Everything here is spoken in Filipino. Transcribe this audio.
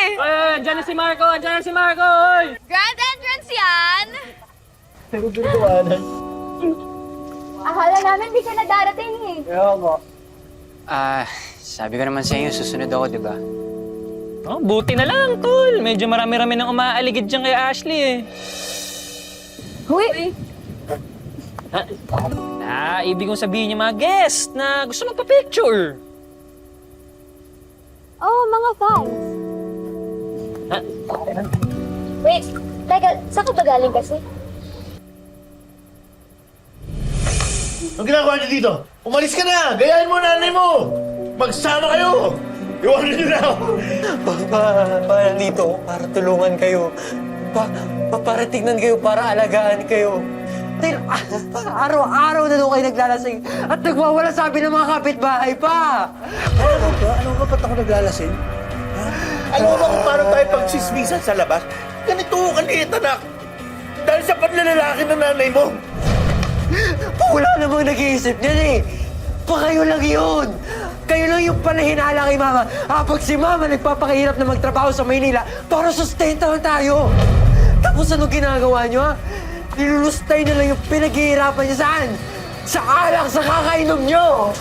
Andiyan na si Marco! Andiyan na si Marco! Oy! Grand entrance yan! Akala namin di ka na darating eh. Sabi ko naman sa inyo, susunod ako, di ba? Oh, buti na lang, tol. Medyo marami-rami nang umaaligid dyan kay Ashley eh. Huy! Ibig kong sabihin yung mga guest na gusto magpa-picture. Oh, mga fans. Wait, teka, saan ka ba galing kasi? Ang ginagawa niyo dito? Umalis ka na! Gayahin mo nanay mo! Magsama kayo! Iwanan niyo na ako! Nandito ako para tulungan kayo. Para tignan kayo, para alagaan kayo. Dahil araw-araw na doon kayo naglalasing at nagwawala sabi ng mga kapitbahay pa. Ano ba? Ba't ako naglalasing? Ha? Alam mo ba kung paano tayo pagsismisan sa labas? Ganito ka liit, anak! Dahil sa panlalalaki ng nanay mo! Wala namang nag-iisip niyan eh. Kayo lang yun. Kayo lang yung panahinala kay Mama. Pag si Mama nagpapakahirap na magtrabaho sa Maynila para sustentahan tayo. Tapos ano ginagawa niyo, ha? Nilulustay na lang yung pinaghihirapan niya saan? Sa alak, sa kakainom niyo!